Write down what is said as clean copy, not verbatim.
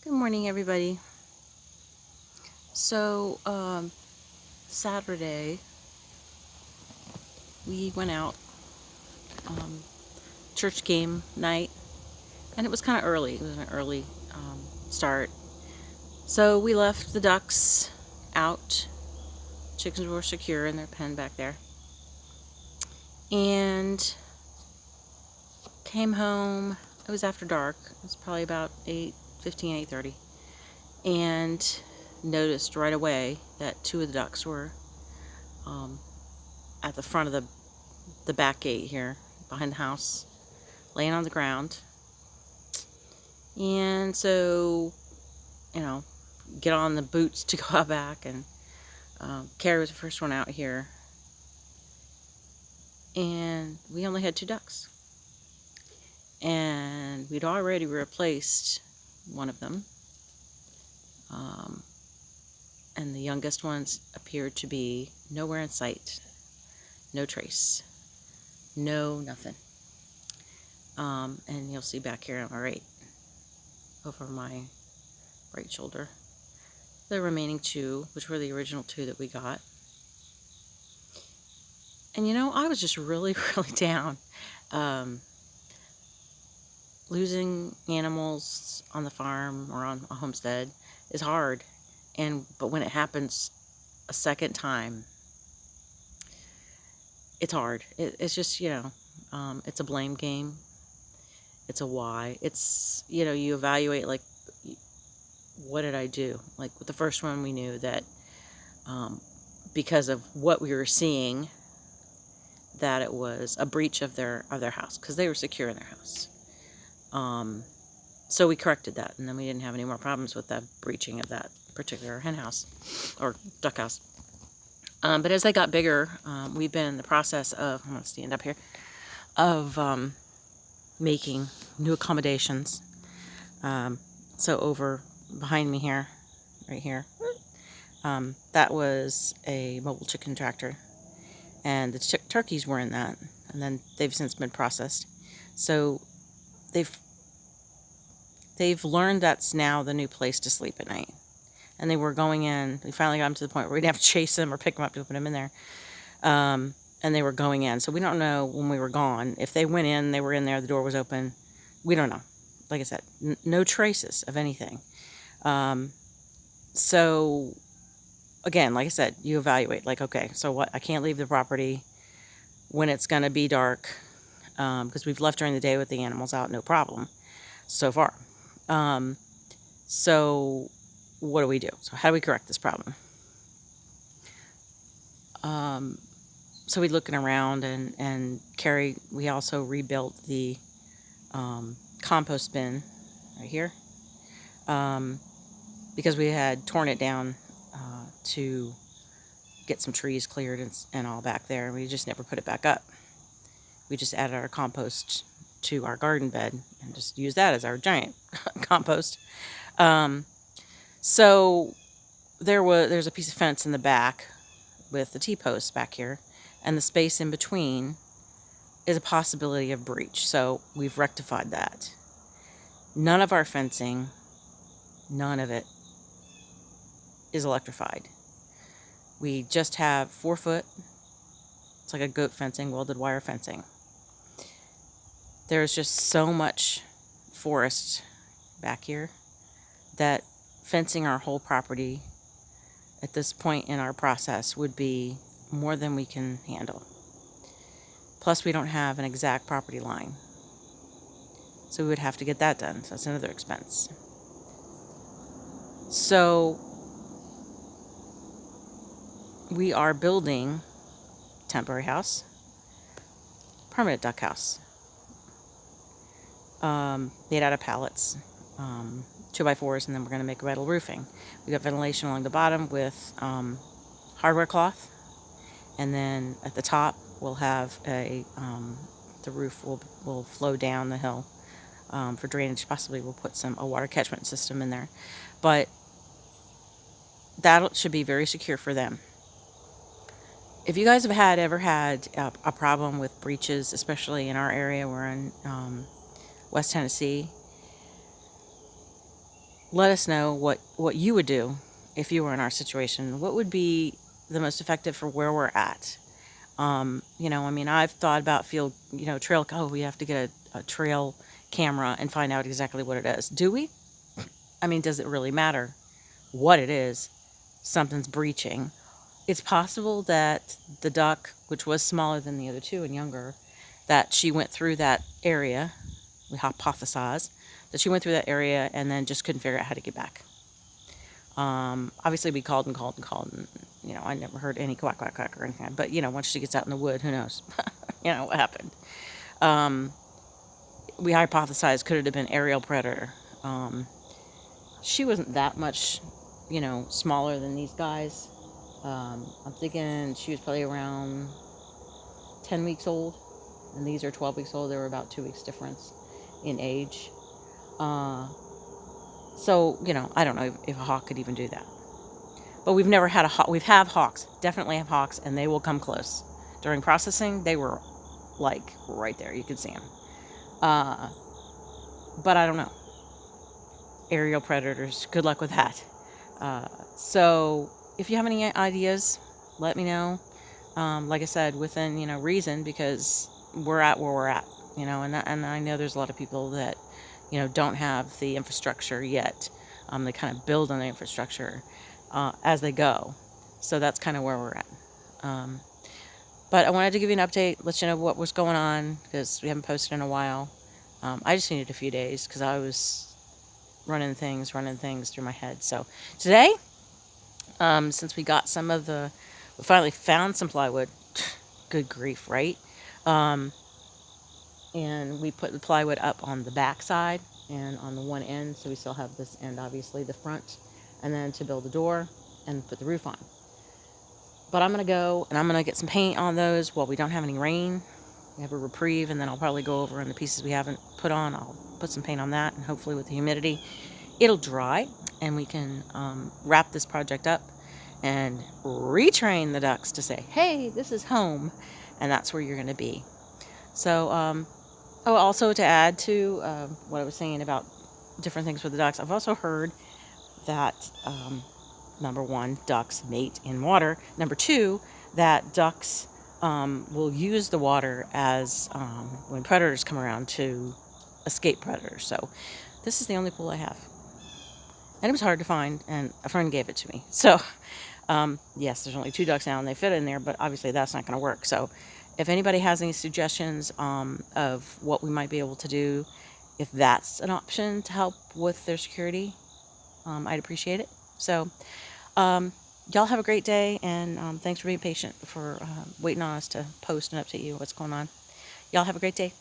Good morning, everybody. So, Saturday, we went out, um, church game night, and it was kind of early. It was an early start. So, we left the ducks out. Chickens were secure in their pen back there. And came home. It was after dark. It was probably about 8:15, 8:30. And noticed right away that two of the ducks were um, at the front of the back gate here behind the house, laying on the ground. And so, get on the boots to go out back. And Carrie was the first one out here. And we only had two ducks. And we'd already replaced one of them. And the youngest ones appeared to be nowhere in sight. No trace. No nothing. And you'll see back here on my right, over my right shoulder, the remaining two, which were the original two that we got. And I was just really, really down. Losing animals on the farm or on a homestead is hard. But when it happens a second time, it's hard. It's just, it's a blame game. It's a why. It's, you evaluate, like, what did I do? Like with the first one, we knew that because of what we were seeing, that it was a breach of their house, because they were secure in their house. So we corrected that, and then we didn't have any more problems with the breaching of that particular hen house or duck house. But as they got bigger, we've been in the process of, I'm going to stand up here, of making new accommodations. So over behind me here, right here, that was a mobile chicken tractor, and the turkeys were in that, and then they've since been processed. So they've learned that's now the new place to sleep at night. And they were going in. We finally got them to the point where we didn't have to chase them or pick them up to put them in there. And they were going in. So we don't know when we were gone. If they went in, they were in there, the door was open. We don't know. Like I said, no traces of anything. So, again, like I said, you evaluate. Like, okay, so what? I can't leave the property when it's going to be dark, because we've left during the day with the animals out, no problem so far. So what do we do? So how do we correct this problem? So we're looking around, and Carrie, we also rebuilt the compost bin right here, because we had torn it down to get some trees cleared and all back there. We just never put it back up. We just added our compost to our garden bed and just used that as our giant compost. So there's a piece of fence in the back with the T-posts back here, and the space in between is a possibility of breach. So we've rectified that. None of our fencing, none of it, is electrified. We just have 4-foot, it's like a goat fencing, welded wire fencing. There's just so much forest back here that fencing our whole property at this point in our process would be more than we can handle. Plus, we don't have an exact property line, so we would have to get that done. So that's another expense. So we are building temporary house, permanent duck house, made out of pallets, 2x4s, and then we're going to make metal roofing. We got ventilation along the bottom with hardware cloth, and then at the top we'll have the roof will flow down the hill for drainage. Possibly we'll put a water catchment system in there, but that should be very secure for them. If you guys have ever had a problem with breaches, especially in our area, we're in West Tennessee, let us know what you would do if you were in our situation. What would be the most effective for where we're at? I mean, I've thought about trail. Oh, we have to get a trail camera and find out exactly what it is. Do we? I mean, does it really matter what it is? Something's breaching. It's possible that the duck, which was smaller than the other two and younger, that she went through that area. We hypothesize that she went through that area and then just couldn't figure out how to get back. Obviously, we called and called and called, and I never heard any quack quack quack or anything. But once she gets out in the wood, who knows? What happened. We hypothesized, could it have been aerial predator? She wasn't that much, smaller than these guys. I'm thinking she was probably around 10 weeks old, and these are 12 weeks old. They were about 2 weeks difference in age. So, I don't know if a hawk could even do that. But we've never had a hawk. We've had hawks, definitely have hawks, and they will come close. During processing, they were like right there. You could see them. But I don't know. Aerial predators, good luck with that. So if you have any ideas, let me know. Like I said, within, reason, because we're at where we're at, and I know there's a lot of people that, don't have the infrastructure yet. They kind of build on the infrastructure as they go. So that's kind of where we're at. But I wanted to give you an update, let you know what was going on, because we haven't posted in a while. I just needed a few days because I was running things through my head. So today, since we finally found some plywood, good grief, right? And we put the plywood up on the back side and on the one end, so we still have this end, obviously, the front, and then to build the door and put the roof on. But I'm going to go and I'm going to get some paint on those while we don't have any rain. We have a reprieve, and then I'll probably go over in the pieces we haven't put on. I'll put some paint on that, and hopefully with the humidity, it'll dry, and we can wrap this project up and retrain the ducks to say, hey, this is home, and that's where you're going to be. So, also to add to what I was saying about different things with the ducks, I've also heard that, number one, ducks mate in water. Number two, that ducks will use the water as when predators come around to escape predators. So this is the only pool I have. And it was hard to find, and a friend gave it to me. So, yes, there's only 2 ducks now, and they fit in there, but obviously that's not going to work. So if anybody has any suggestions of what we might be able to do, if that's an option to help with their security, I'd appreciate it. So y'all have a great day, and thanks for being patient, for waiting on us to post and update you what's going on. Y'all have a great day.